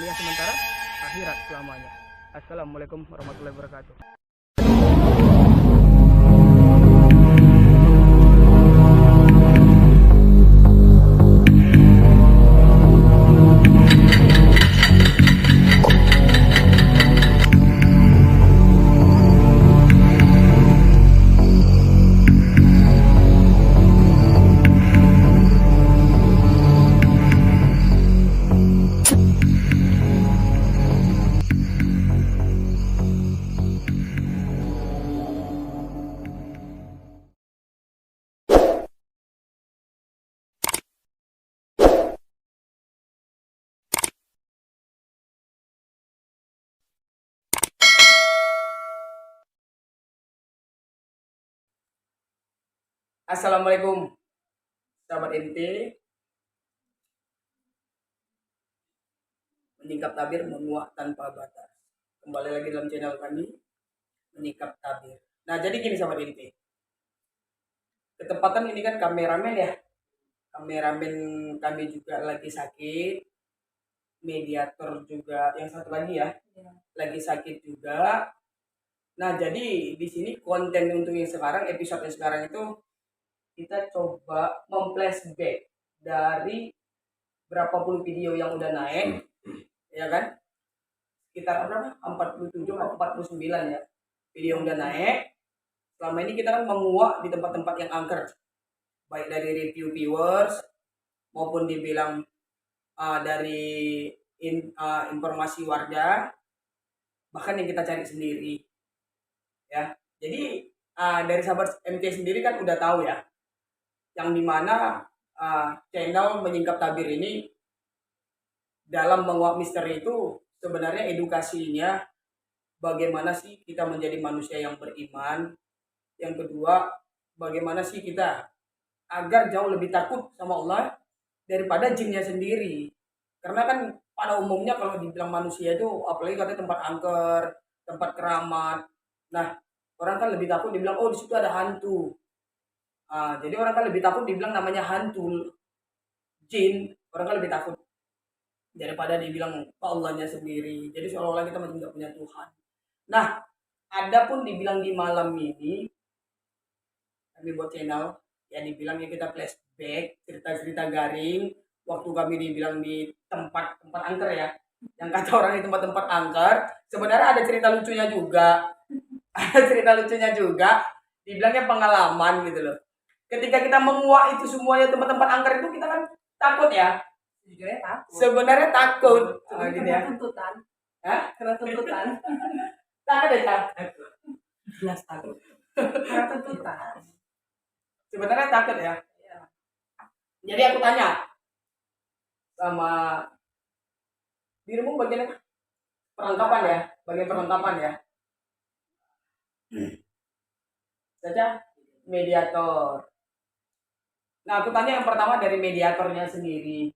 dunia sementara, akhirat selamanya. Assalamualaikum warahmatullahi wabarakatuh. Assalamualaikum sahabat MT. Menyingkap tabir menguak tanpa batas. Kembali lagi dalam channel kami Menyingkap Tabir. Nah, jadi gini sahabat MT. Ketepatan ini kan kameramen ya. Kameramen kami juga lagi sakit. Mediator juga yang satu lagi ya. Lagi sakit juga. Nah, jadi di sini konten untuk yang sekarang, episode yang sekarang itu kita coba memflashback dari berapa puluh video yang udah naik, ya kan? Sekitar berapa? 47 atau 49 ya. Video yang udah naik. Selama ini kita kan menguak di tempat-tempat yang angker. Baik dari review viewers maupun dibilang dari informasi warga, bahkan yang kita cari sendiri. Ya. Jadi dari sahabat MT sendiri kan udah tahu ya, yang dimana channel Menyingkap Tabir ini dalam menguak misteri itu sebenarnya edukasinya bagaimana sih kita menjadi manusia yang beriman. Yang kedua, bagaimana sih kita agar jauh lebih takut sama Allah daripada jinnya sendiri. Karena kan pada umumnya kalau dibilang manusia itu, apalagi katanya tempat angker, tempat keramat, nah orang kan lebih takut dibilang, oh di situ ada hantu. Jadi orang kan lebih takut dibilang namanya hantu, jin, orang kan lebih takut daripada dibilang Allahnya sendiri. Jadi seolah-olah kita masih nggak punya Tuhan. Nah, adapun dibilang di malam ini, kami buat channel, ya dibilangnya kita flashback, cerita-cerita garing, waktu kami dibilang di tempat-tempat angker ya, yang kata orang di tempat-tempat angker, sebenarnya ada cerita lucunya juga, ada cerita lucunya juga, dibilangnya pengalaman gitu loh. Ketika kita menguak itu semuanya tempat-tempat angker itu, kita kan takut ya. Sebenarnya takut. Gitu ya. Tuntutan. Hah? Karena tuntutan. Takut ya, Jelas takut. Karena tuntutan. sebenarnya takut ya. Jadi aku tanya sama dirimu bagian apa? Perlengkapan ya, bagian perlengkapan ya. Saja mediator. Nah, aku tanya yang pertama dari mediatornya sendiri.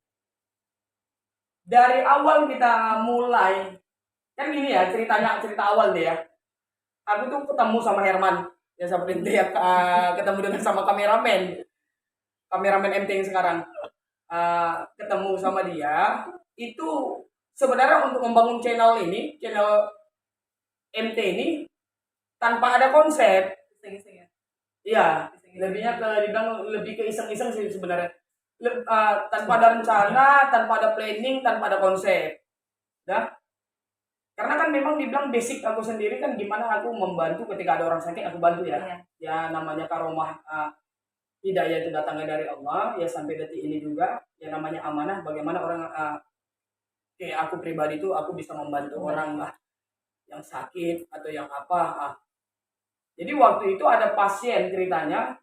Dari awal kita mulai, kan gini ya ceritanya, cerita awal deh ya. Aku tuh ketemu sama Herman, ya seperti itu ya, ketemu dengan sama kameramen MT yang sekarang. Ketemu sama dia, itu sebenarnya untuk membangun channel ini, channel MT ini, tanpa ada konsep. Iseng-iseng ya. Iya, lebihnya lebih ke iseng-iseng sih sebenarnya. Tanpa ada rencana, tanpa ada planning, tanpa ada konsep. Ya. Karena kan memang dibilang basic aku sendiri kan gimana aku membantu ketika ada orang sakit, aku bantu ya. Iya. Ya namanya karomah, hidayah itu datangnya dari Allah, ya sampai detik ini juga ya namanya amanah, bagaimana orang kayak aku pribadi itu aku bisa membantu orang lah yang sakit atau yang apa. Jadi waktu itu ada pasien ceritanya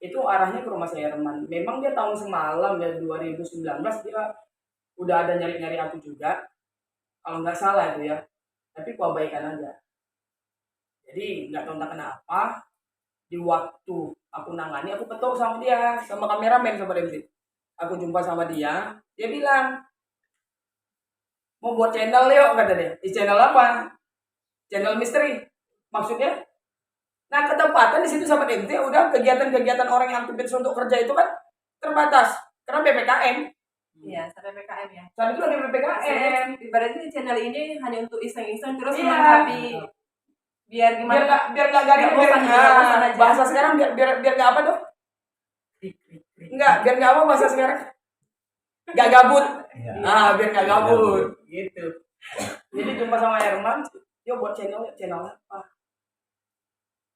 itu arahnya ke rumah saya Herman. Memang dia tahun semalam ya 2019 dia udah ada nyari-nyari aku juga. Kalau nggak salah itu ya. Tapi kebaikan aja. Jadi nggak tahu entah kenapa di waktu aku nangani aku ketok sama dia, sama kameramen sama MC. Aku jumpa sama dia bilang mau buat channel yuk kata dia. Di channel apa? Channel misteri. Maksudnya? Nah, ketepatan di situ sama MT udah kegiatan-kegiatan orang yang aktivitas untuk kerja itu kan terbatas karena PPKM. Iya, sampai PPKM ya. Saat itu lagi PPKM. Berarti channel ini hanya untuk iseng-iseng terus Iya. melengkapi biar gimana? Biar nggak garing, Nggak bosan, nggak bosan aja. bahasa sekarang biar nggak apa tuh? Enggak, biar nggak apa bahasa sekarang? Nggak gabut. Iya. Biar nggak gabut, gitu. Jadi jumpa sama Herman, yuk buat channel apa?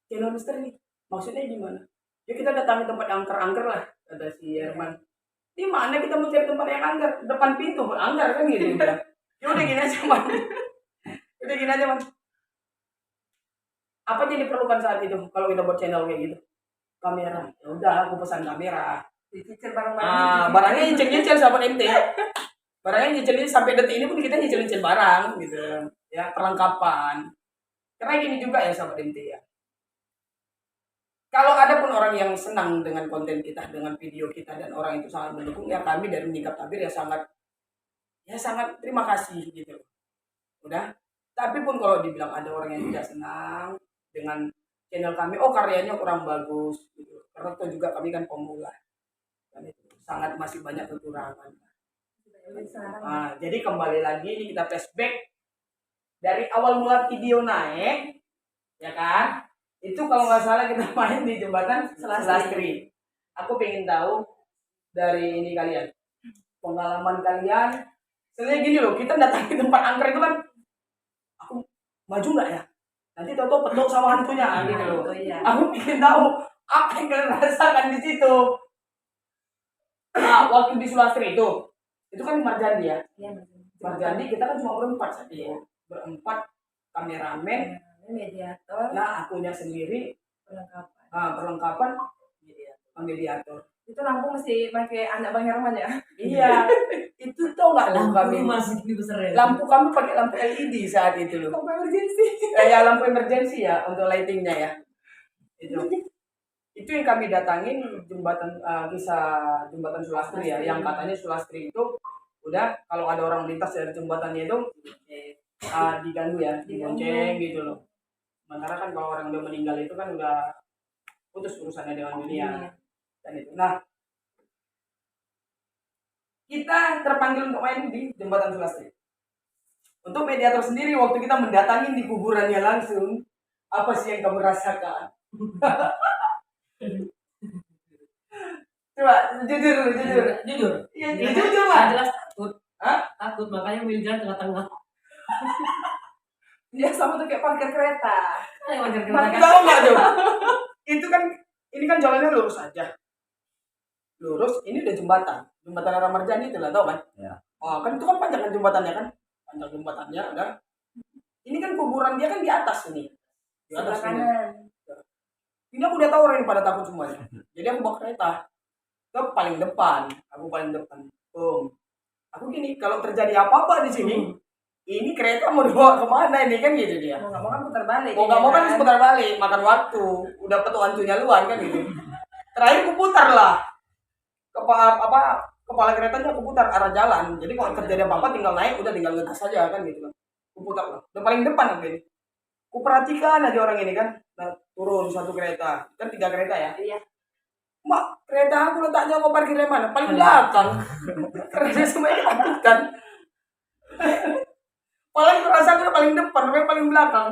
Channel misteri. Maksudnya gimana? Yuk kita datangi tempat yang angker lah, kata si Herman. Di mana kita mau cari tempat yang angker? Depan pintu angker kan gitu udah. Ya udah gini aja man. Udah gini aja man. Apa yang diperlukan saat itu kalau kita buat channel kayak gitu? Kamera. Ya udah, aku pesan kamera. Dicicil barang-barang. Barangnya nyicil-nyicil sahabat MT. Barangnya nyicil sampai detik ini pun kita nyicil-nyicil barang gitu. Ya, perlengkapan. Karena gini juga ya sahabat MT ya. Kalau ada pun orang yang senang dengan konten kita, dengan video kita dan orang itu sangat mendukung, ya kami dari Menyingkap Tabir ya sangat terima kasih gitu. Udah. Tapi pun kalau dibilang ada orang yang tidak senang dengan channel kami, karyanya kurang bagus gitu. Karena itu juga kami kan pemula. Dan itu sangat masih banyak kekurangan. Jadi kembali lagi kita flashback dari awal mula video naik, ya kan? Itu kalau nggak salah kita main di jembatan Selastri. Aku pengen tahu dari ini kalian, pengalaman kalian. Sebenarnya gini loh, kita datangi tempat angker itu kan, aku maju nggak ya? Nanti tahu-tahu petuk sama hantunya gitu loh. Aku pengen tahu apa yang kalian rasakan di situ. Nah, waktu di Sulastri itu kan Marjandi ya. Marjandi kita kan cuma berempat saja. Berempat, kameramen, mediator. Nah, akunya sendiri perlengkapan mediator. Itu lampu mesti pakai anak Bang Herman ya? Iya. Itu tau nggak Lampu masih besar ya. Lampu kami pakai lampu LED saat itu loh. Lampu emergency. Ya lampu emergency ya untuk lightingnya ya. Itu yang kami datangin jembatan kisah jembatan Sulastri ya, yang katanya Sulastri itu udah kalau ada orang lintas dari jembatannya itu diganggu ya, dibonceng gitu loh. Sementara kan kalau orang udah meninggal itu kan udah putus urusannya dengan dunia. Dan itu. Nah, kita terpanggil untuk main di jembatan Sulastri. Untuk mediator sendiri waktu kita mendatangi di kuburannya langsung, apa sih yang kamu rasakan? Coba jujur. Iya, jujur lah. Jelas takut. Takut makanya milih jalan tengah-tengah. Dia sama tuh kayak parkir kereta. Tahu nggak tuh? Itu kan ini kan jalannya lurus aja. Lurus, ini udah jembatan Ramarjani itu lah, tau kan? Ya. Kan itu kan panjang kan jembatannya kan? Panjang jembatannya udah. Ini kan kuburan dia kan di atas ini. Di atas ini. Ini aku udah tahu orang yang pada takut semuanya. Jadi aku bawa kereta ke paling depan. Aku paling depan. Aku gini, kalau terjadi apa-apa di sini, ini kereta mau dibawa kemana ini kan gitu dia. Mau nggak mau kan putar balik. Mau nggak mau kan harus putar balik, makan waktu. Udah petuk hantunya luar kan gitu. Terakhir aku putar lah. Kepala keretanya aku putar arah jalan. Jadi kalau terjadi apa-apa tinggal naik, udah tinggal ngegas saja kan gitu kan. Aku putar lah. Udah paling depan aku ini. Aku perhatikan aja orang ini kan. Nah, turun satu kereta. Kan 3 kereta ya. Iya. Mak, kereta aku letaknya mau parkirnya mana? Paling belakang. Kereta semuanya takutkan. Paling kerasa udah paling depan, paling belakang.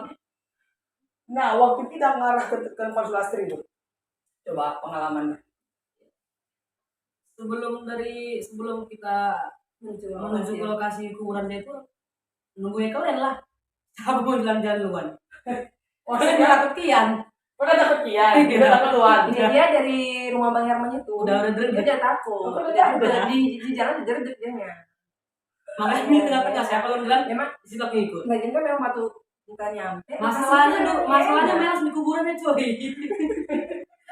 Nah, waktu kita ngarah ke tempat Sulastri itu. Coba pengalamannya. Sebelum kita menuju ke lokasi kuburannya itu nunggu kalian lah. Siapa mau jalan-jalan duluan? Maksudnya Takut Kian. udah takut Kian, udah takut luar. Ini dia dari rumah Bang Herman itu. Udah deret. Dia takut. Di jalan deret dianya. Makanya ini tengah-tengah siapa yang bilang Memang di situ aku ikut. lagi kan memang batu bukan nyampe. Masalahnya langsung di kuburannya coy.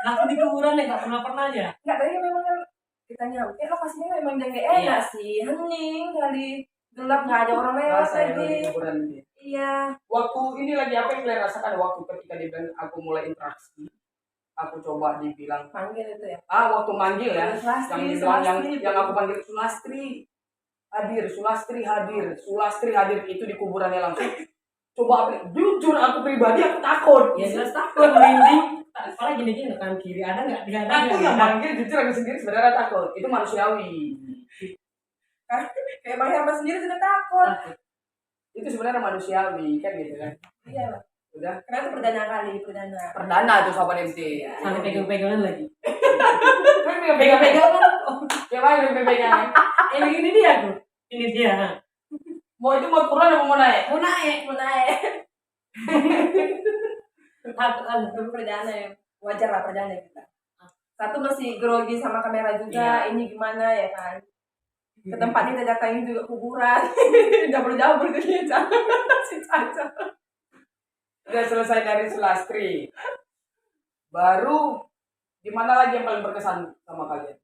Langsung di kuburannya nggak pernahnya. Enggak, tadi memang kan kita nyampe lokasinya memang jangan enak sih. Hening kali. Gelap, nggak ada orang lewat lagi. Iya. Waktu ini lagi apa yang kalian rasakan waktu ketika dibilang aku mulai interaksi, aku coba dibilang Panggil itu ya. waktu manggil ya, Sulastri, yang aku panggil Sulastri hadir itu di kuburannya langsung. Coba jujur aku pribadi aku takut. Ya jelas takut merinding. Paling gini-gini kanan kiri ada nggak? Aku yang manggil jujur aku sendiri sebenarnya takut. Itu manusiawi. Kayak Bang Herman sendiri sudah takut. Itu sebenarnya manusiawi kan gitu kan. Iya. Udah. Karena itu perdana. Perdana tuh sobat MC. Sampai pegang-pegangan lagi. Pegang-pegangan. Siapa yang pegang-pegangan? Ini dia tuh. Ini dia. Mau itu mau turun atau mau naik? Mau naik. Takut perdana ya. Wajar lah perdana kita. Satu masih grogi sama kamera juga. Ini gimana ya kan? Ke tempat kita datangin juga kuburan. Jauh-jauh berdunia si Caca. Udah selesai dari Sulastri. Baru di mana lagi yang paling berkesan sama kalian?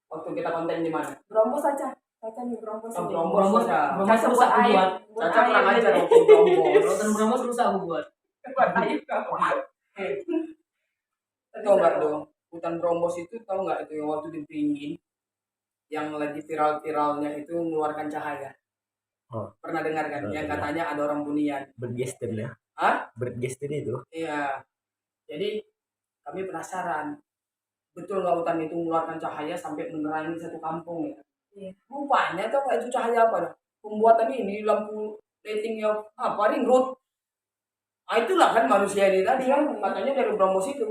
Waktu kita konten di mana? Brombos aja. Caca nih Brombos. Brombos ya. Brombos rusak aku buat. Caca kurang ajar waktu Brombos. Nonton Brombos rusak aku buat. Buat air kamu. Tahu nggak dong? Hutan Brombos itu tahu nggak itu yang waktu dipingin, yang lagi viral-viralnya itu mengeluarkan cahaya. Oh. Pernah dengar kan? Yang katanya ada orang bunian. Bergesture ya? Hah? Bergesture itu? Iya. Jadi kami penasaran, betul nggak hutan itu mengeluarkan cahaya sampai menerangi satu kampung ya? Iya. Rupanya tuh itu cahaya apa dah? Pembuatan ini lampu lightingnya apa? Ring road. Ah itulah kan manusia ini tadi kan katanya dari Brombos itu.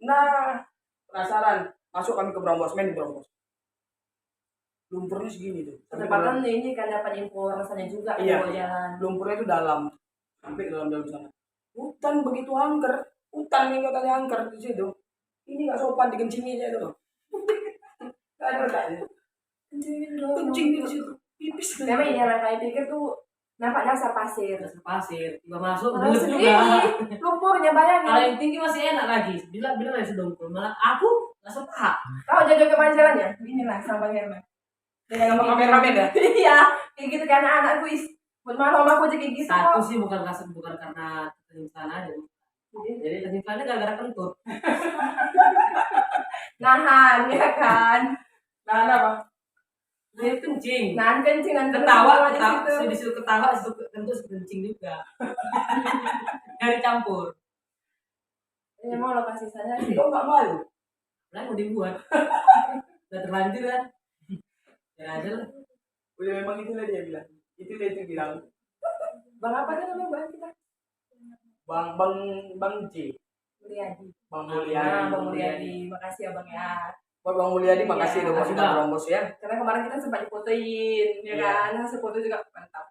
Nah penasaran, masuk kami ke Brombos, main di Brombos. Lumpurnya segini tuh. Ketepatan ini kan dapat info rasanya juga. Iya. Jalan. Lumpurnya itu dalam, sampai dalam sana. Hutan begitu angker, hutan yang katanya angker di situ. Ini nggak sopan dikencinginya itu. Nggak ada letaknya. Kencing di situ, pipis. Memang ini yang kayak pikir tuh nampak dasar pasir. Pasir. Tiba masuk. Terus Belum ini juga. lumpurnya bayangin. Kalau yang tinggi masih enak lagi. Bila masih dongkul. Malah aku nggak suka. Tahu jaga kemanjalannya? Inilah sama Bang Herman. Sama kameramen ya? Iya, kayak gitu kan anak-anakku buat malu sama aku aja kayak gitu. Satu sih bukan karena kenyimpan aja. Jadi kenyimpannya gara-gara kentut. Nahan ya kan. Nah, apa? Dia kencing. Nahan kencing dan Ketawa, di situ. saya disuruh ketawa, disuruh kentut kencing juga. Dari campur. Ya mau lokasi sana sih. Kok nggak malu? Lah mau dibuat. Udah terlanjur kan. Ya aja lah. Udah memang itulah dia bilang. Itulah itu bilang. Bang apa kan namanya bang kita? Bang J. Mulyadi. Bang Nah, Mulyadi. Bang Mulyadi, makasih ya Bang ya. Buat Bang Mulyadi makasih udah mau makasih, kita Bang. Brombos ya. Karena kemarin kita sempat difotoin, ya Iya. kan? Hasil foto juga mantap.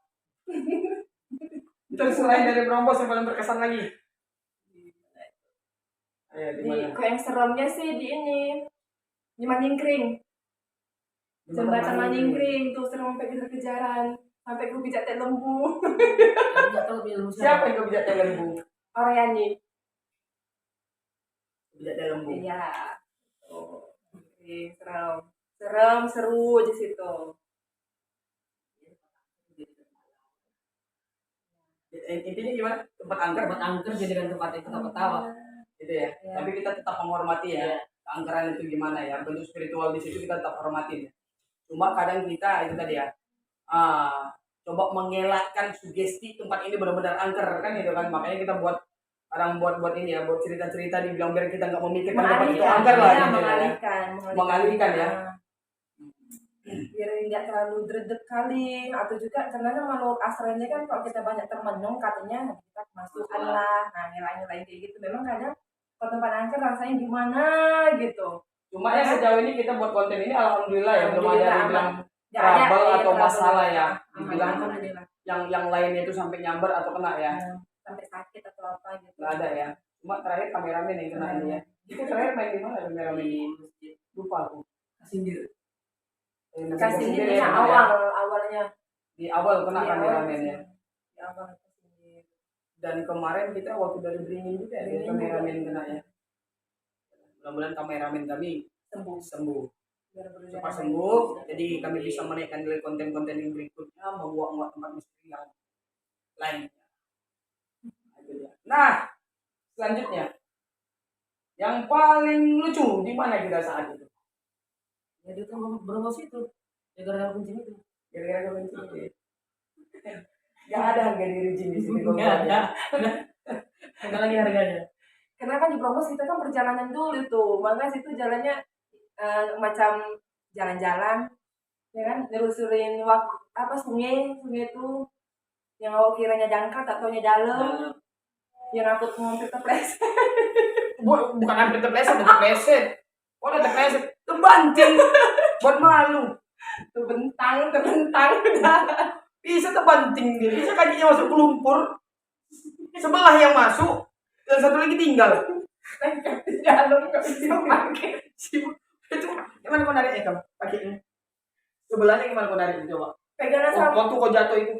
Terus selain dari Brombos yang paling berkesan lagi? Ayo di Di mana? kok yang seremnya sih di ini di Maningkring. Jembatan Maningkring tuh serem sampai kejar-kejaran, sampai gue pijat teh lembu. Enggak tahu ilmu Siapa yang kebijak lembu? Oriani. Kebijak lembu. Iya. Oh, oke, serem, seru di situ. Intinya gimana? Tempat angker, buat angker jadikan tempat yang kita ketawa. gitu ya. Iya. Tapi kita tetap menghormati ya. Iya. Keangkeran itu gimana ya? Bentuk spiritual di situ kita tetap hormatin. Cuma kadang kita itu tadi ya. Coba mengelakkan sugesti tempat ini benar-benar angker kan gitu kan. Makanya kita buat ini ya, buat cerita-cerita dibilang biar kita nggak memikirkan tempat itu angker lah ya, gitu ya. Mengalihkan ya. Biar tidak terlalu dredeg kali, atau juga karena kan makhluk astralnya kan kalau kita banyak termenung katanya kita kemasukan lah, nah nilai-nilai kayak gitu. Memang kadang kalau tempat angker rasanya gimana gitu. Cuma ya sejauh ini kita buat konten ini alhamdulillah ya belum ada Alhamdulillah yang bilang Nggak ada, trouble iya, atau trouble. masalah ya. Aman, Dibilang alhamdulillah. yang lainnya itu sampai nyamber atau kena ya. Sampai sakit atau apa gitu. Nggak ada ya. Cuma terakhir kameramen yang kena ini ya. Itu terakhir main di mana kameramen? Di masjid. Lupa aku. Sindir. Kasih Sendiri ini ya, awalnya. Di awal kena Di kameramen ya. Di awal kasih. Dan kemarin kita waktu dari Beringin juga ya, kameramen kena ya. Mudah-mudahan kameramen kami sembuh. Cepat sembuh, jadi kami bisa menaikkan nilai konten-konten yang berikutnya, membuat tempat misteri yang lainnya. Nah, selanjutnya, yang paling lucu di mana kita saat itu? Ya dia tuh Brombos itu. Ya gara-gara kuncing itu. Kira-kira kebencian itu. Gak ada harga diri jin di sini. Enggak ada. Enggak lagi harganya. Karena kan di Brombos kita kan perjalanan dulu tuh, makanya situ jalannya macam jalan-jalan ya kan, nelusurin sungai itu yang awak kiranya jangkar tak taunya dalam, yang aku mau terpleset. Bukan hampir terpleset. Oh, udah terpleset, terbanting, buat malu. Terbentang Bisa terbanting dia, bisa kakinya masuk ke lumpur. Sebelah yang masuk, dan satu lagi tinggal. di dalam nggak bisa pakai. Itu gimana kau nariknya kamu kakinya? Sebelahnya gimana kau narik coba? Pegangan sama, Waktu kau jatuh itu.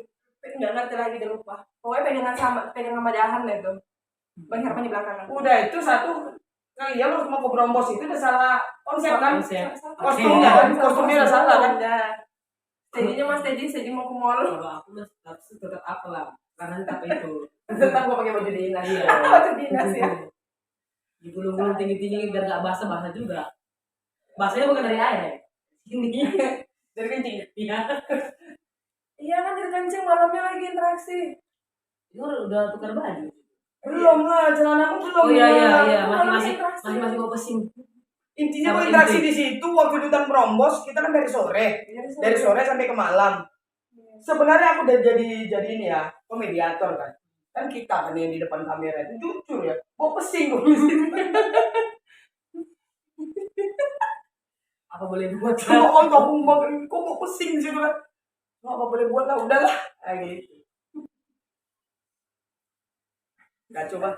nggak ngerti lagi, udah lupa. Pokoknya pegangan sama dahan lah itu. Bang Herman di belakang. Udah itu satu kali ya lo mau ke Brombos itu udah salah konsep kan? Konsep. Kostumnya kan? Kostumnya udah salah kan? Jadinya mas Teddy mau ke mall. Kalau aku tetap apa lah, karena tetap itu. Tetap gua pakai baju dinas. Iya. Baju dinas ya. Di gulung-gulung tinggi-tinggi biar nggak basah juga. Basahnya bukan dari air. Ini. Dari kencing. Iya. Iya kan terkencing malamnya lagi interaksi. Itu udah tukar baju. Belum lah, celanamu belum. Oh iya lah. masih mau pesing. Intinya Sama gua interaksi inti. di situ waktu di hutan Brombos kita kan dari sore sampai ke malam. Sebenarnya aku udah jadi ini ya, komediator kan. Kan kita kan yang di depan kamera itu jujur ya, gua pesing gua di situ. Apa boleh buat? Kalau on kamu kok mau pesing di situ kan? Nggak apa boleh buat lah, udahlah. Kayak gitu. Nggak coba.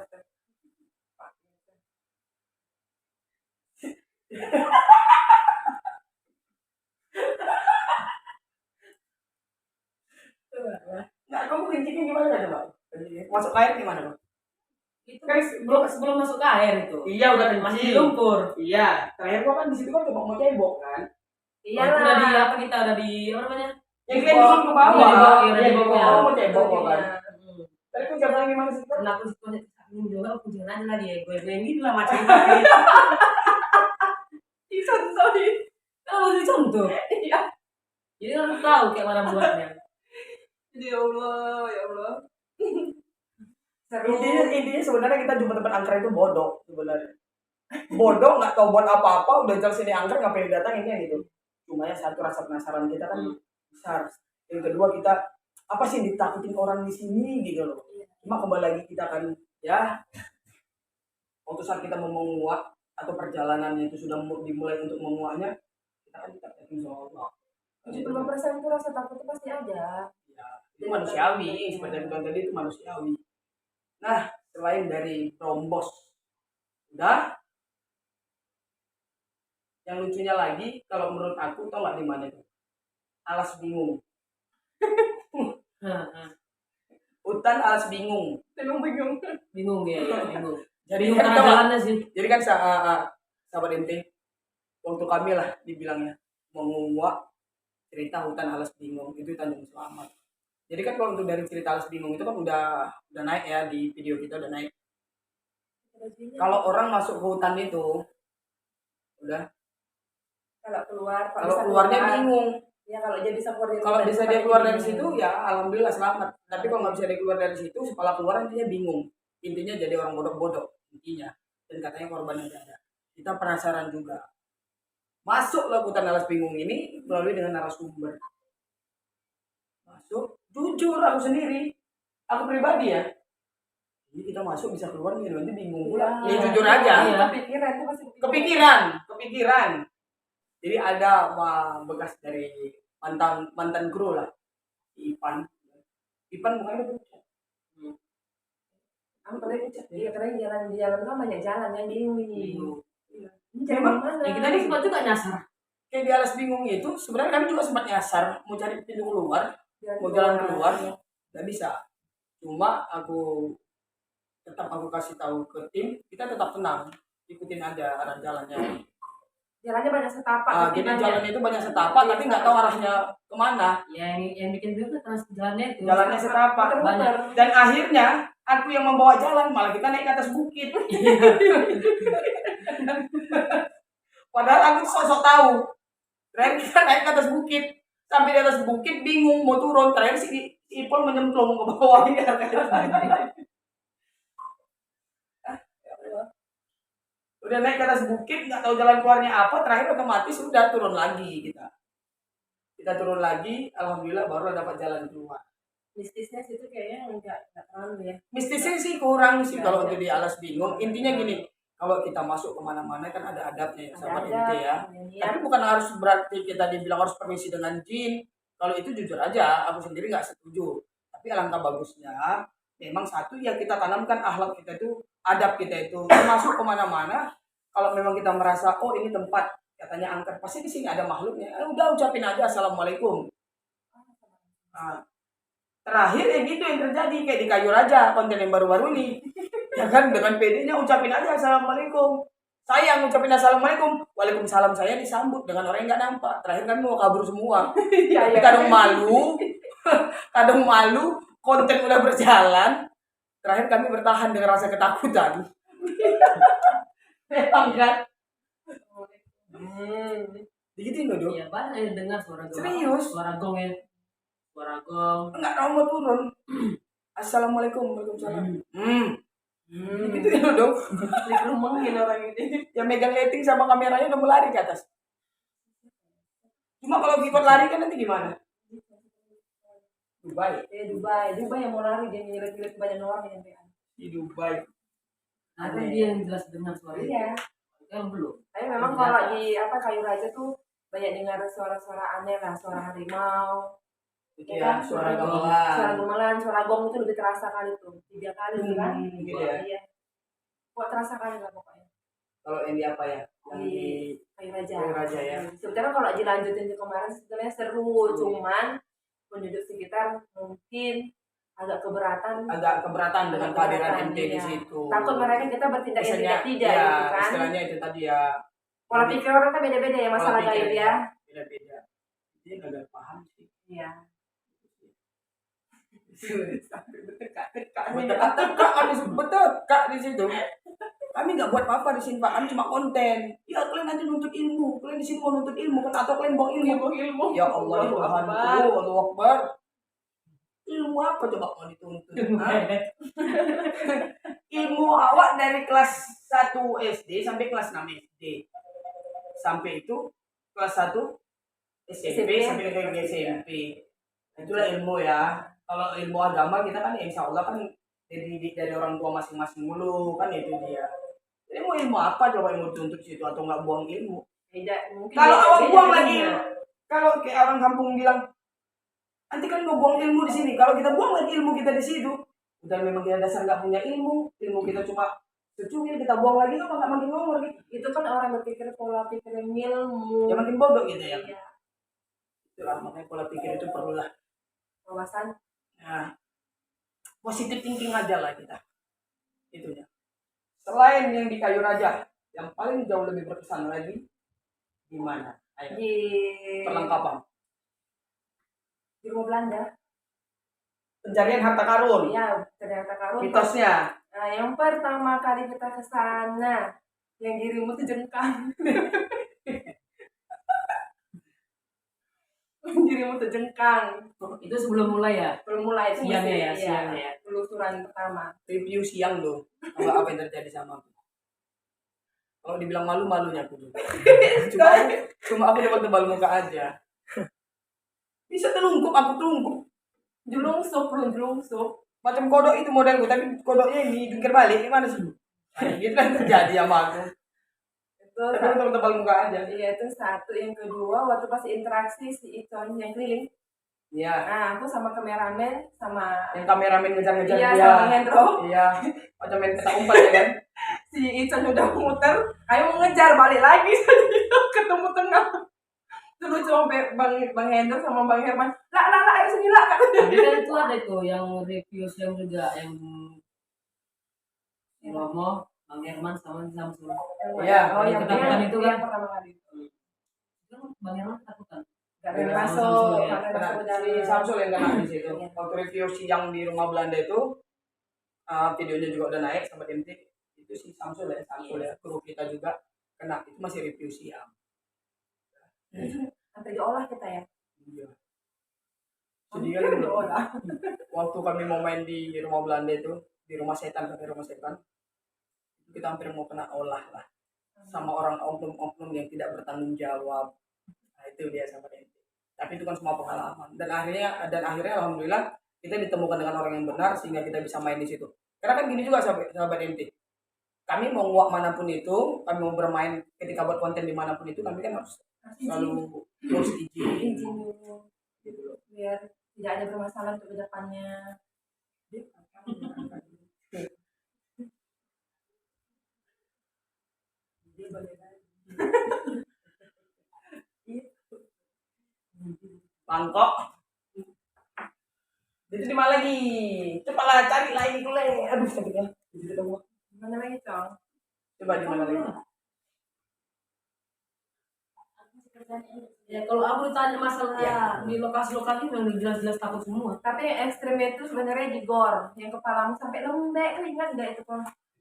Nggak, kamu kencingnya gimana coba? Masuk air gimana bang? Itu kan sebelum masuk ke air itu. Iya udah kencing. Masih di lumpur. Iya, terakhir gua kan di situ kan coba mau cebok kan. Iya Itu udah di lah. apa kita udah di apa namanya? Yang kita turun ke bawah. Iya, Iya, di bawah mau cebok Iya. kan. Tadi aku jalan gimana sih? Karena aku suka juga aku jangan aja lagi ya gue gitu lah macam itu. Dicontohin. Kan harus dicontoh. Iya. Jadi harus tahu kayak mana buatnya. Ya Allah. Seru. Intinya sebenarnya kita jumpa tempat angker itu bodoh sebenarnya. Bodoh nggak tahu buat apa-apa, udah jelas ini angker ngapain datang ini gitu. Cuma ya satu rasa penasaran kita kan besar. Yang kedua kita apa sih yang ditakutin orang di sini gitu loh. Cuma kembali lagi kita kan ya waktu saat kita mau menguak atau perjalanannya itu sudah dimulai untuk menguaknya, kita kan kita yakin sama Allah. 75% itu rasa takut itu pasti ada. Ya, itu manusiawi, seperti yang bilang tadi itu manusiawi. Nah, selain dari Brombos, udah. Yang lucunya lagi, kalau menurut aku tau nggak di mana itu? Alas Bingung. Hutan Alas Bingung. Bingung. Bingung ya, bingung. Jadi Bingung kan karena jalannya sih. Jadi kan sahabat ente, waktu kami lah dibilangnya menguak cerita hutan Alas Bingung itu Tanjung Selamat. Jadi kan kalau untuk dari cerita Alas Bingung itu kan udah naik ya di video kita udah naik. Kalau orang masuk ke hutan itu udah kalau keluarnya bingung. Ya kalau dia bisa keluar dari Kalau bisa dia keluar dari situ ya alhamdulillah selamat. Tapi kalau nggak bisa dia keluar dari situ, setelah keluar intinya bingung. Intinya jadi orang bodoh-bodoh intinya. Dan katanya korbannya ada. Kita penasaran juga. Masuklah hutan Alas Bingung ini melalui dengan narasumber. Masuk, jujur aku sendiri, aku pribadi ya. Ini kita masuk bisa keluar nih, nanti bingung pula. Ya jujur aja. Kepikiran itu pasti Kepikiran. Jadi ada bekas dari mantan kru lah, Ipan bukan itu. Aku pernah pucat. Iya karena di jalan kan banyak jalan yang bingung ini. Memang Ya kita ini sempat juga nyasar. kayak di Alas Bingung itu sebenarnya kami juga sempat nyasar mau cari pintu keluar, mau jalan keluar, nggak bisa. Cuma aku kasih tahu ke tim, kita tetap tenang, ikutin aja arah jalannya. Jalannya banyak setapak. Jadi jalan itu banyak setapak, tapi nggak tahu arahnya kemana. Ya yang bikin bingung kan karena jalannya itu. Jalannya setapak. Banyak. Dan akhirnya aku yang membawa jalan, malah kita naik ke atas bukit. Padahal aku sosok tahu. Terakhir kita naik ke atas bukit, sampai di atas bukit bingung mau turun. Terakhir si Ipol menyemplung ke bawah. Udah naik ke atas bukit, nggak tahu jalan keluarnya apa, terakhir otomatis udah turun lagi kita. Kita turun lagi, alhamdulillah baru dapat jalan keluar. Mistisnya situ kayaknya enggak terlalu ya. Mistisnya sih kurang sih Nggak kalau ada. untuk di Alas Bingung. Intinya gini, kalau kita masuk kemana-mana kan ada adabnya ya, sahabat ente ya. Tapi bukan harus berarti kita dibilang harus permisi dengan jin. Kalau itu jujur aja, aku sendiri nggak setuju. Tapi alangkah bagusnya, memang satu ya kita tanamkan akhlak kita itu, adab kita itu. Masuk kemana-mana, kalau memang kita merasa, oh ini tempat katanya angker, pasti di sini ada makhluknya. Udah ucapin aja assalamualaikum. Nah, terakhir ya gitu yang terjadi kayak di Kayu Raja konten yang baru-baru ini. Ya kan dengan PD-nya ucapin aja assalamualaikum. Saya ngucapin assalamualaikum, waalaikumsalam, saya disambut dengan orang yang nggak nampak. Terakhir kan mau kabur semua. Tapi kadang malu, kadang malu. Konten udah berjalan. Terakhir kami bertahan dengan rasa ketakutan. Memang kan? Digituin loh, Dok. Iya, banyak yang dengar suara gong. Serius? Suara gong ya. Suara gong. Enggak mau turun. Assalamualaikum, waalaikumsalam. Gitu loh, Dok. Dikerumengin orang ini. Yang megang lighting sama kameranya udah mau lari ke atas. Cuma kalau ikut lari kan nanti gimana? Dubai. Dubai yang mau lari dia nyelet-nyelet banyak orang yang Di Dubai. Ada dia yang jelas dengar suara itu. Iya. Kan belum. Tapi memang kalau di Kayu Raja tuh banyak dengar suara-suara aneh lah, suara harimau. Iya, suara Suara gamelan. gamelan, suara gong itu lebih terasa kali tuh. 3 kali tuh kan. Gitu ya. Iya. Kok terasa kali lah pokoknya. Kalau yang di apa ya? Yang di Kayu Raja. Kayu Raja ya. Sebenarnya kalau dilanjutin ke kemarin sebenarnya seru, cuman penduduk sekitar mungkin agak keberatan dengan kehadiran MT di iya. situ. Takut mereka kita bertindak yang Misalnya, tidak ya, gitu kan. istilahnya itu tadi ya. Pola pikir orang kan beda-beda ya masalah Pola pikir gaib ya. Beda-beda. Dia nggak paham sih. Iya. Betul-betul kak di situ. Kami nggak buat apa-apa di sini, Pak. Kami cuma konten. Ya kalian nanti nuntut ilmu. Kalian di sini mau nuntut ilmu kan, atau kalian buang ilmu? Ya Allah, ya Tuhan. Allahu Akbar. Ilmu apa coba mau dituntut? Ilmu awak dari kelas 1 SD sampai kelas 6 SD. Sampai itu kelas 1 SMP sampai ke SMP. Itulah ilmu ya. Kalau ilmu agama kita kan insya Allah kan dari orang tua masing-masing dulu kan, itu dia. Jadi mau ilmu apa coba yang mau dituntut situ, atau nggak buang ilmu? Kalau awak buang lagi, kalau kayak orang kampung bilang, nanti kan mau buang ilmu di sini. Kalau kita buang lagi ilmu kita di situ, udah memang kita dasar nggak punya ilmu kita cuma secungil, kita buang lagi kan nggak makin ngomong lagi. Itu kan orang berpikir pola pikir ilmu. Ya makin bodoh gitu ya. Iya. Itulah makanya pola pikir itu perlulah. Wawasan. Nah, positif thinking aja lah kita. Itunya. Selain yang di Kayu Raja, yang paling jauh lebih berkesan lagi di mana? Ayo. Di Perlengkapan. Di rumah Belanda. Pencarian harta karun. Iya, ternyata karun. Mitosnya. Nah, yang pertama kali kita ke sana, yang dirimu tuh jengkang. Dirimu tuh jengkang. Itu sebelum mulai ya? Belum mulai itu Siangnya ya, masih, siangnya ya. Penelusuran pertama. Review siang dong. Apa yang terjadi sama aku. Kalau dibilang malu-malunya aku juga. cuma aku dapat tebal muka aja. Bisa telungkup, aku telungkup. Jelungsup. Macam kodok itu modelku, tapi kodoknya ini jungkir balik. Gimana sih? Nah, gitu kan terjadi sama aku. Itu Tapi aku tebal muka aja. iya, itu satu. Yang kedua, waktu pas interaksi si Icon yang keliling. Iya. Nah, aku sama kameramen, sama Yang kameramen ngejar-ngejar iya, dia. sama Hendro. Iya. Macam main petak umpan ya kan? Si Icon udah muter, ayo mengejar balik lagi. Ketemu tengah. Terus sampai Bang Hendro sama Bang Herman, lah, ayo sini lah. Tapi kan itu ada itu yang review siang juga, yang si Romo, Bang Herman sama si Samsul. Iya, Oh, yang ketakutan itu kan. yang pertama kali. Kan Bang Herman ketakutan. Gak Iya, ada sama masuk, Samsul, ya. gak ada Kena masuk si dalam. Samsul yang kena di situ. Iya. Waktu review siang di rumah Belanda itu, videonya juga udah naik sama MT. Itu si Samsul ya, kru kita juga kena. Itu masih review siang. Sampai diolah kita ya. Iya. Sedih kan dulu. Diolah. Waktu kami mau main di rumah Belanda itu, di rumah setan, kita hampir mau kena olah lah sama orang oknum-oknum yang tidak bertanggung jawab. Nah, itu dia sama MT. Tapi itu kan semua pengalaman. Dan akhirnya alhamdulillah kita ditemukan dengan orang yang benar sehingga kita bisa main di situ. Karena kan gini juga sahabat NT. Kami mau nguak manapun itu, kami mau bermain ketika buat konten dimanapun itu, kami kan harus selalu harus izin dulu gitu loh, biar tidak ada permasalahan untuk kedepannya. Bangkok. Itu di mana lagi? Cobalah cari lagi dulu. Aduh sakitnya. Mana lagi Cong? Coba di mana lagi? Ya kalau aku ditanya masalah Ya. di lokasi-lokasi memang jelas-jelas takut semua. Tapi yang ekstrimnya itu sebenarnya di gor, yang kepalamu sampai lembek. Kan ingat nggak itu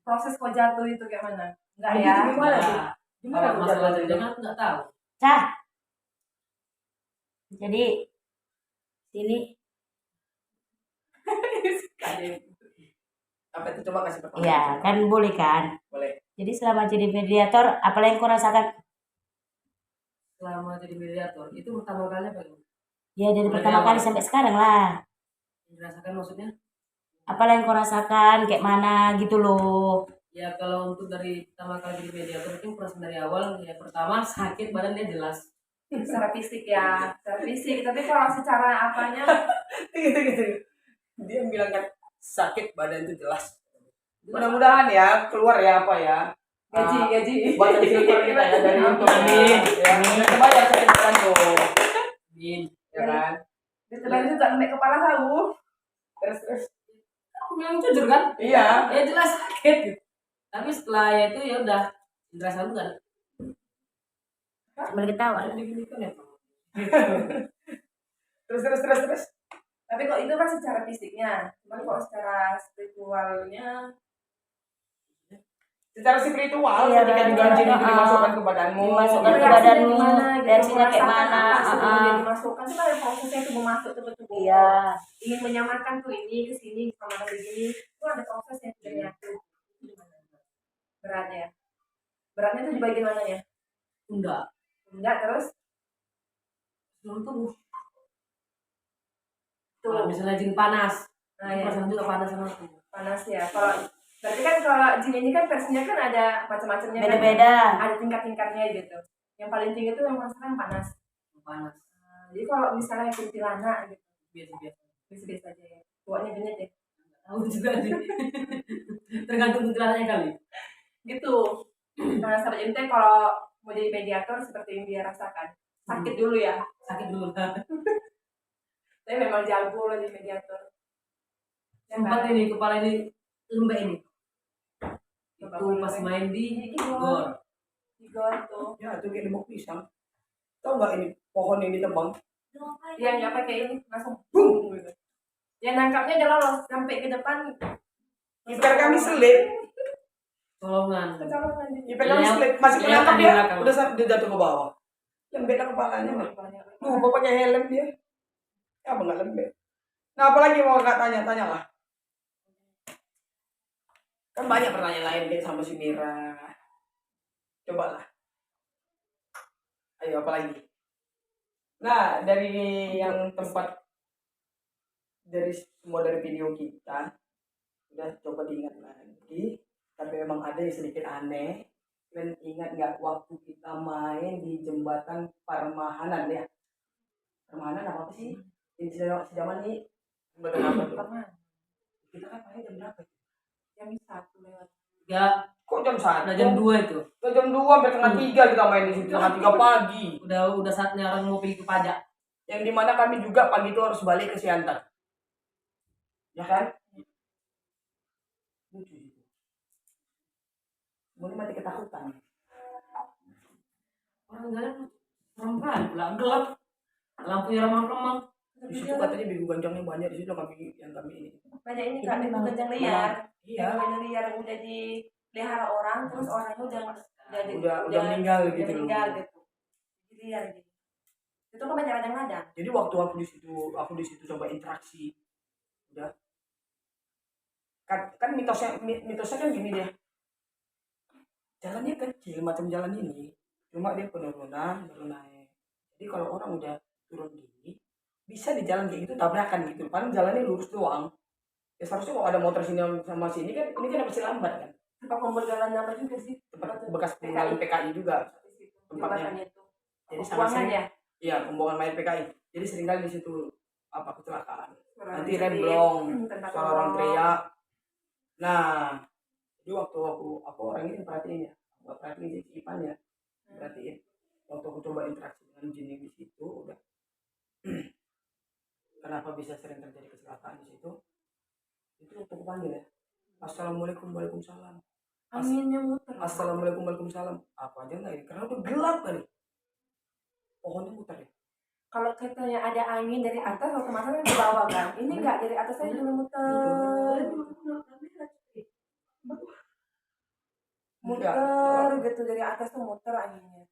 proses kau jatuh itu kayak mana? Enggak ya? Gimana Nah, sih? Gimana kalau masalah jatuhnya? jangan nggak tahu. Cah. Jadi sini Apa itu coba kasih pertanyaan? ya kan boleh kan? Boleh. Jadi selama jadi mediator apa yang kau rasakan? Selama jadi mediator itu pertama kali apa yang Ya dari Mulai pertama dari kali awal. sampai sekarang lah. dirasakan maksudnya? Apa yang kau rasakan kayak mana gitu loh. Ya kalau untuk dari pertama kali jadi mediator itu perasaan dari awal ya pertama sakit badan dia jelas. Secara fisik ya, secara fisik. Tapi kalau secara apanya, gitu. Dia bilang kan sakit badan itu jelas. Mudah-mudahan ya keluar ya apa ya. gaji. Buat jadi filter kita ya dari YouTube. Amin. Ya, coba yang sakit badan tuh. Amin. Ya kan? Ditebak juga sampai kepala kau. Terus. Aku bilang jujur kan? Iya. Ya jelas sakit. Gitu. Tapi setelah itu ya udah terasa bukan. Boleh ketawa. Kan ya. Terus. Tapi kok itu kan secara fisiknya, cuman kalau secara spiritualnya Secara spiritual Iya, ketika juga iya, jin itu iya. dimasukkan ke badanmu. Dimasukkan ke reaksinya badanmu, gimana gitu, reaksinya kayak merasakan mana, apa sebelum ah. dia dimasukkan itu kan ada prosesnya tubuh masuk ke tubuh. Iya. Ingin menyamarkan tuh ini ke sini sama begini, itu ada prosesnya sebenarnya tuh. Beratnya tuh di bagian mananya? Enggak terus Seluruh tubuh. tuh. Kalau misalnya jin panas, Nah, ya. perasaan juga panas sama aku. Panas ya. Kalau berarti kan kalau jin ini kan versinya kan ada macam-macamnya kan. Beda-beda. Ada tingkat-tingkatnya gitu. Yang paling tinggi itu yang merasakan panas. Panas. Nah, jadi kalau misalnya kuntilanak gitu, Biasa-biasa. biasa-biasa aja ya. Tuanya benyet ya. Tahu juga sih. Tergantung kuntilanaknya kali. Gitu. Nah, sahabat ente kalau mau jadi mediator seperti yang dia rasakan. Sakit dulu ya. Sakit dulu. Tapi memang jago lah jadi mediator. Ya Sempat kan? ini kepala ini lembek ini. Coba Itu kalau pas lembek. main di Ini gor. Di gor tuh. Ya, itu kayak lemok pisang. Tahu nggak ini pohon yang ditebang? Yang nggak pakai ini langsung boom gitu. Yang nangkapnya dia lolos sampai ke depan. Iper kami selip. Colongan. Kecolongan dia. Iper kami Yang- selip. Masih yang menangkap di dia. belakang. Dia jatuh ke bawah. Lembek lah kepalanya. Lupa pakai helm dia. Ya, apa nggak lembek? Nah, apalagi mau kakak tanya lah. Kan banyak pertanyaan lain kayak sama si Mira. Coba lah. Ayo, apa lagi? Nah, dari yang tempat dari semua dari video kita udah coba diingat lagi, tapi memang ada yang sedikit aneh. Dan ingat nggak waktu kita main di jembatan Parmahanan ya? Parmahanan apa sih? Ini sejaman ini jembatan apa tuh? Kita kan main jam berapa? Jam 1 lewat. Ya, Kok jam 1? udah jam 2 itu. Udah jam 2 sampai setengah 3 kita main di situ, setengah 3 pagi. Udah saatnya orang mau pergi ke pajak. Yang dimana kami juga pagi itu harus balik ke Siantar. Ya kan? Lucu itu. Mulai mati ketakutan. Orang jalan perempuan pula gelap. Lampunya remang-remang. Di situ katanya bego gancangnya banyak, di situ kami ini. Banyak ini Itu kan memang- gajah liar. Iya. Gajah liar yang udah dipelihara orang, terus orangnya Udah meninggal udah gitu. meninggal gitu. Jadi liar gitu. Itu kan banyak kadang-kadang. Jadi waktu aku di situ coba interaksi. Udah. Kan mitosnya kan gini dia. Jalannya kecil macam jalan ini. Cuma dia penurunan, baru naik. Jadi kalau orang udah turun gini bisa di jalan kayak gitu tabrakan gitu, paling jalannya lurus doang. Ya seharusnya kalau ada motor sini sama sini kan, ini kan masih lambat kan. Tempat pembegalan apa juga sih? Tempat bekas pembuangan PKI juga tempatnya. Jembatannya itu. Jadi sama Pembuangan sering, ya? iya pembuangan mayat PKI. Jadi seringkali di situ apa kecelakaan. Orang Nanti jadi, remblong, tempat suara orang orang. teriak. Nah, jadi waktu aku orang ini perhatiin ya, nggak perhatiin si Ipan ya, perhatiin. Waktu aku coba interaksi dengan jin yang di situ, udah kenapa bisa sering terjadi kecelakaan di situ? Itu waktu aku panggil ya, assalamualaikum, waalaikumsalam. Anginnya muter. Assalamualaikum, waalaikumsalam. Apa aja nggak ini? Karena udah gelap kali. Pohonnya muter ya. Kalau katanya ada angin dari atas, otomatis kan ke bawah kan. Ini enggak, dari atas aja dulu muter. Muter gitu, dari atas tuh muter anginnya.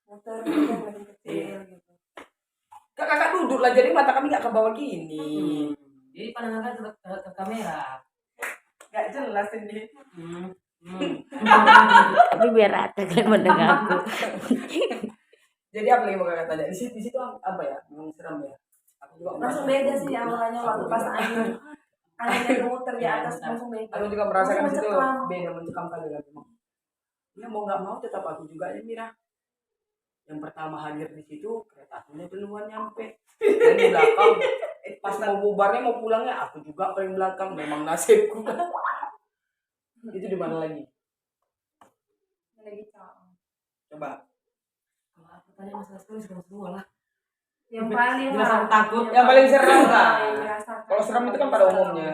Muter makin kecil gitu. Kakak duduk lah, jadi mata kami nggak ke bawah gini. Jadi pandangan ke kamera. Nggak jelas ini. Tapi biar rata kalian mendengar aku. Jadi apa lagi mau kakak tanya? Di situ apa ya? Memang seram ya. Aku juga Langsung beda sih awalnya waktu pas anginnya muter di atas, langsung beda. Aku juga merasakan Langsung situ mencekam. beda, mencekam kali kan memang. Ya mau nggak mau tetap aku juga ya Mira. Yang pertama hadir di situ, kereta apinya duluan nyampe. Dan di belakang, pas mau bubarnya mau pulangnya, aku juga paling belakang. Memang nasibku. Itu di mana lagi? Lagi cang. Coba. Kalau aku tanya masalah sekali serem semua lah. Yang paling Dirasa takut. Yang paling seram lah. yang dirasakan. Kalau seram itu kan pada umumnya.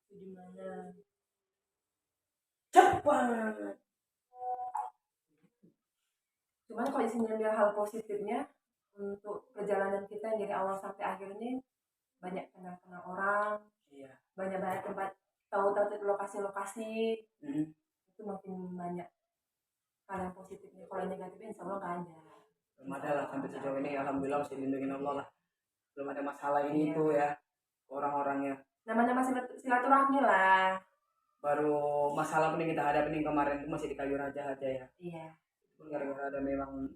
Di mana? Cepat. Cuman kalau isinya ambil hal positifnya untuk perjalanan kita yang dari awal sampai akhir ini banyak kenal orang, Iya. banyak tempat tahu-tahu lokasi-lokasi, itu makin banyak hal yang positifnya. Kalau yang negatifnya insya Allah nggak ada. Belum ada lah sampai sejauh ini, alhamdulillah masih dilindungi Allah lah. Belum ada masalah ini Iya. tuh ya orang-orangnya. Namanya masih silaturahmi lah. Baru masalah pun yang kita hadapin yang kemarin itu masih di Kayu Raja aja ya. Iya. Gara-gara ada memang